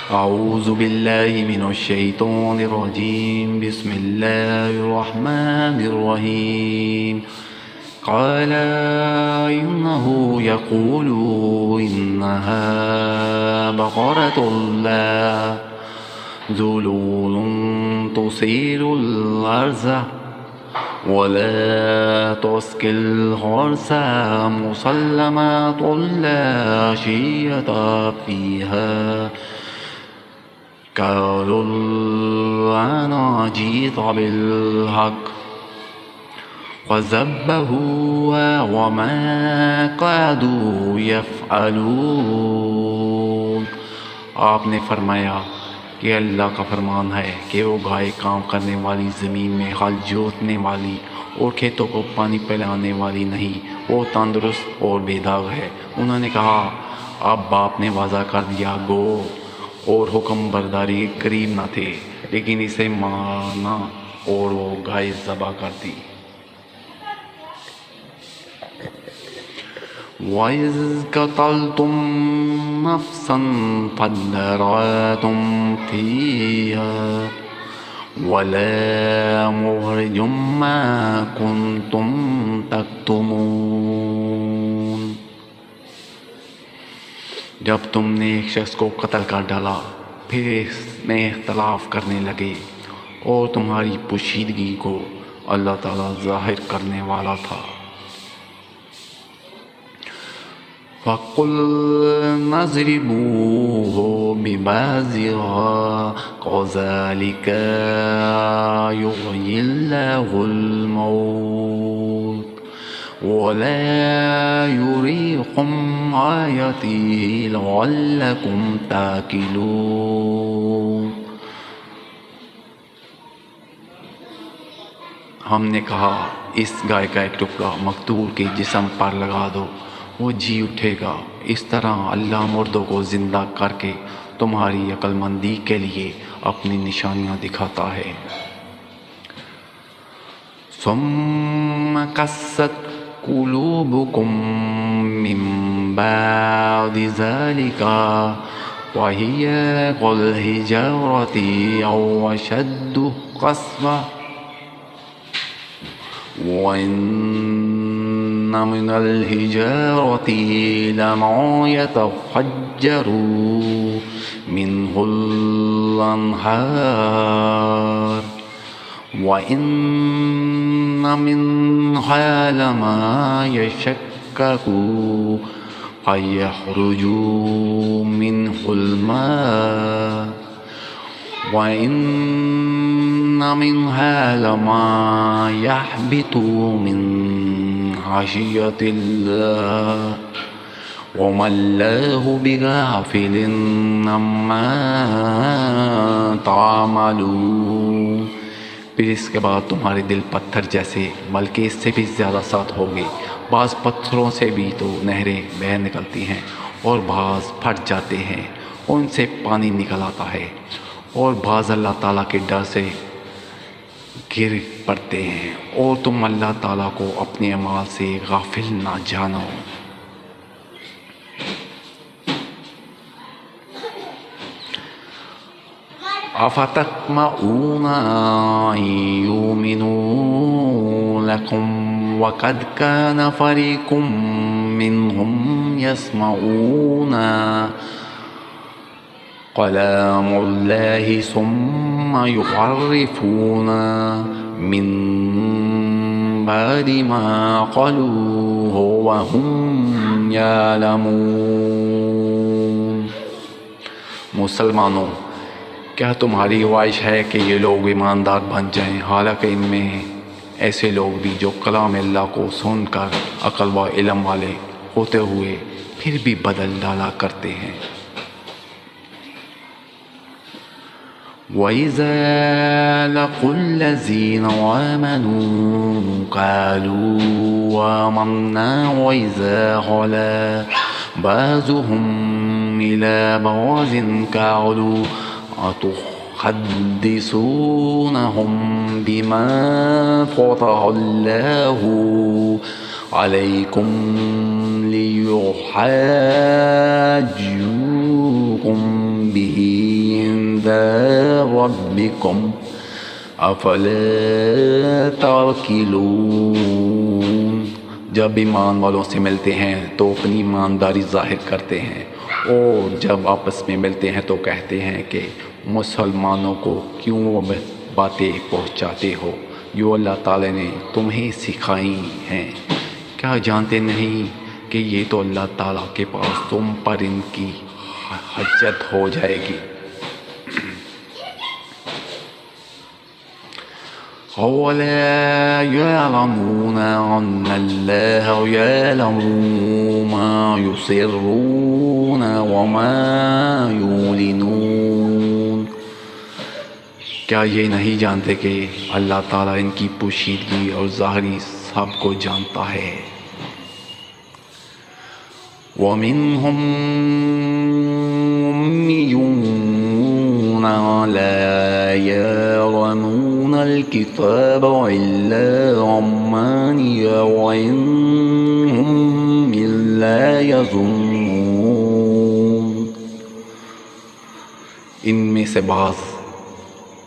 أعوذ بالله من الشيطان الرجيم بسم الله الرحمن الرحيم قال إنه يقول إنها بقرة لا ذلول تصير الأرض ولا تسقي الحرث مسلمات لا شية فيها قالوا الآن جئت بالحق وذبحوها وما كادوا يفعلون. آپ نے فرمایا کہ اللہ کا فرمان ہے کہ وہ گائے کام کرنے والی، زمین میں ہل جوتنے والی اور کھیتوں کو پانی پلانے والی نہیں، وہ تندرست اور بے داغ ہے. انہوں نے کہا اب باپ نے واضح کر دیا گو اور حکم برداری کے قریب نہ تھے، لیکن اسے مانا اور وہ گائے ذبح کر دی. وَإِذْ قَتَلْتُمْ نَفْسًا فَادَّارَأْتُمْ فِيهَا وَلَا مُخْرِجٌ مَا كُنْتُمْ تَكْتُمُونَ. جب تم نے ایک شخص کو قتل کر ڈالا پھر اس میں اختلاف کرنے لگے اور تمہاری پوشیدگی کو اللہ تعالیٰ ظاہر کرنے والا تھا. فَقُلْنَا اضْرِبُوهُ بِبَعْضِهَا كَذَلِكَ يُحْيِي اللَّهُ الْمَوْتَى وَلَا يُرِيكُمْ آيَاتِهِ لَعَلَّكُمْ تَعْقِلُونَ. ہم نے کہا اس گائے کا ایک ٹکڑا مقتول کے جسم پر لگا دو، وہ جی اٹھے گا. اس طرح اللہ مردوں کو زندہ کر کے تمہاری عقل مندی کے لیے اپنی نشانیاں دکھاتا ہے. ثم قست قلوبكم من بعد ذلك وهي كالحجارة أو أشد قسوة وإن من الحجارة لما يتفجر منه الأنهار وإن منها لما يشقق فيخرج منه الماء وإن منها لما يهبط من خشية الله وما الله بغافل عما تعملون. پھر اس کے بعد تمہارے دل پتھر جیسے بلکہ اس سے بھی زیادہ سخت ہوگے. بعض پتھروں سے بھی تو نہریں بہہ نکلتی ہیں اور بعض پھٹ جاتے ہیں اور ان سے پانی نکل آتا ہے، اور بعض اللہ تعالیٰ کے ڈر سے گر پڑتے ہیں، اور تم اللہ تعالیٰ کو اپنے اعمال سے غافل نہ جانو. أَفَتَطْمَعُونَ أَن يُؤْمِنُوا لَكُمْ وَقَدْ كَانَ فَرِيقٌ مِّنْهُمْ يَسْمَعُونَ كَلَامَ اللَّهِ ثُمَّ يُحَرِّفُونَ مِن بَعْدِ مَا قَالُوهُ وَهُمْ يَعْلَمُونَ. مسلمانوں، کیا تمہاری خواہش ہے کہ یہ لوگ ایماندار بن جائیں، حالانکہ ان میں ایسے لوگ بھی جو کلام اللہ کو سن کر عقل و علم والے ہوتے ہوئے پھر بھی بدل ڈالا کرتے ہیں. وَإِذَا لَقُوا الَّذِينَ آمَنُوا قَالُوا آمَنَّا وَإِذَا خَلَا بَعْضُهُمْ إِلَى بَعْضٍ قَالُوا أَتُحَدِّثُونَهُم بِمَا فَتَحَ اللَّهُ عَلَيْكُمْ لِيُحَاجُّوكُم بِهِ إلى ربكم أفلا تعقلون۔ جب ایمان والوں سے ملتے ہیں تو اپنی ایمانداری ظاہر کرتے ہیں، اور جب آپس میں ملتے ہیں تو کہتے ہیں کہ مسلمانوں کو کیوں وہ باتیں پہنچاتے ہو جو اللہ تعالیٰ نے تمہیں سکھائی ہیں؟ کیا جانتے نہیں کہ یہ تو اللہ تعالیٰ کے پاس تم پر ان کی حجت ہو جائے گی۔ أَوَلَا يَعْلَمُونَ أَنَّ اللَّهَ يَعْلَمُ مَا يُسِرُّونَ وَمَا يُعْلِنُونَ۔ کیا یہ نہیں جانتے کہ اللہ تعالیٰ ان کی پوشیدگی اور ظاہری سب کو جانتا ہے؟ وَمِنْهُمْ أُمِّيُّونَ لَا يَعْلَمُونَ الْكِتَابَ إِلَّا أَمَانِيَّ وَإِنْ هُمْ إِلَّا يَظُنُّونَ۔ ان میں سے بعض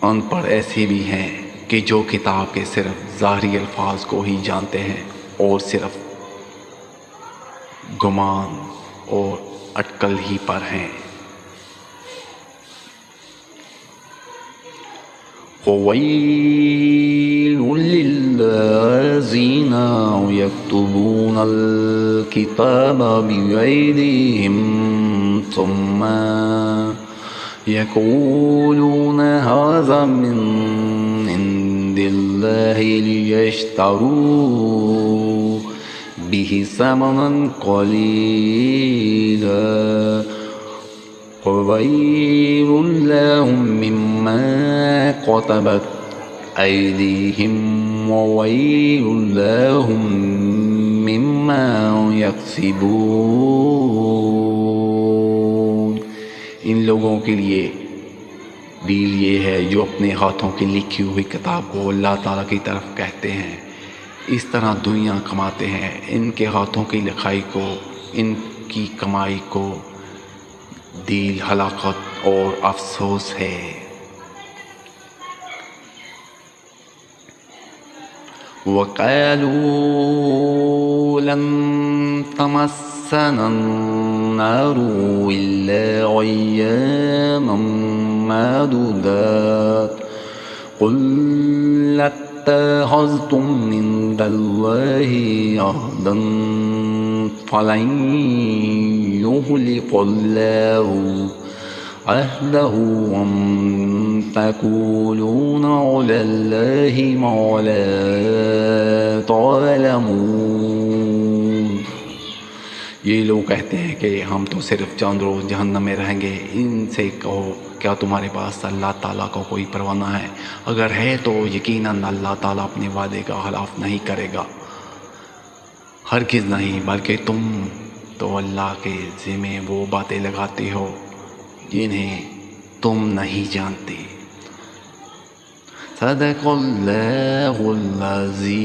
ان پڑھ ایسے بھی ہیں کہ جو کتاب کے صرف ظاہری الفاظ کو ہی جانتے ہیں اور صرف گمان اور اٹکل ہی پر ہیں۔ وَوَيْلٌ لِّلَّذِينَ يَكْتُبُونَ الْكِتَابَ بِأَيْدِيهِمْ ثُمَّ يَقُولُونَ هَٰذَا مِنْ عِندِ اللَّهِ لِيَشْتَرُوا بِهِ ثَمَنًا قَلِيلًا وَوَيْلٌ لَّهُم مِّمَّا كَتَبَتْ أَيْدِيهِمْ وَوَيْلٌ لَّهُم مِّمَّا يَكْسِبُونَ۔ ان لوگوں کے لیے ڈیل یہ ہے جو اپنے ہاتھوں کی لکھی ہوئی کتاب کو اللہ تعالیٰ کی طرف کہتے ہیں، اس طرح دنیا کماتے ہیں۔ ان کے ہاتھوں کی لکھائی کو، ان کی کمائی کو ڈیل ہلاکت اور افسوس ہے۔ وَقَالُوا لَن تَمَسَّنَا النَّارُ إِلَّا أَيَّامًا مَّعْدُودَاتٍ قُلْ اتَّخَذْتُمْ عِندَ اللَّهِ عَهْدًا فَلَن يُخْلِفَ اللَّهُ عَهْدَهُ أَمْ تَقُولُونَ عَلَى اللَّهِ مَا لَا تَعْلَمُونَ۔ یہ لوگ کہتے ہیں کہ ہم تو صرف چند روز جہنم میں رہیں گے۔ ان سے کہو کیا تمہارے پاس اللہ تعالیٰ کو کوئی پروانہ ہے؟ اگر ہے تو یقیناً اللہ تعالیٰ اپنے وعدے کا خلاف نہیں کرے گا، ہرگز نہیں، بلکہ تم تو اللہ کے ذمے وہ باتیں لگاتے ہو جنہیں تم نہیں جانتے۔ صدق اللہ العظیم۔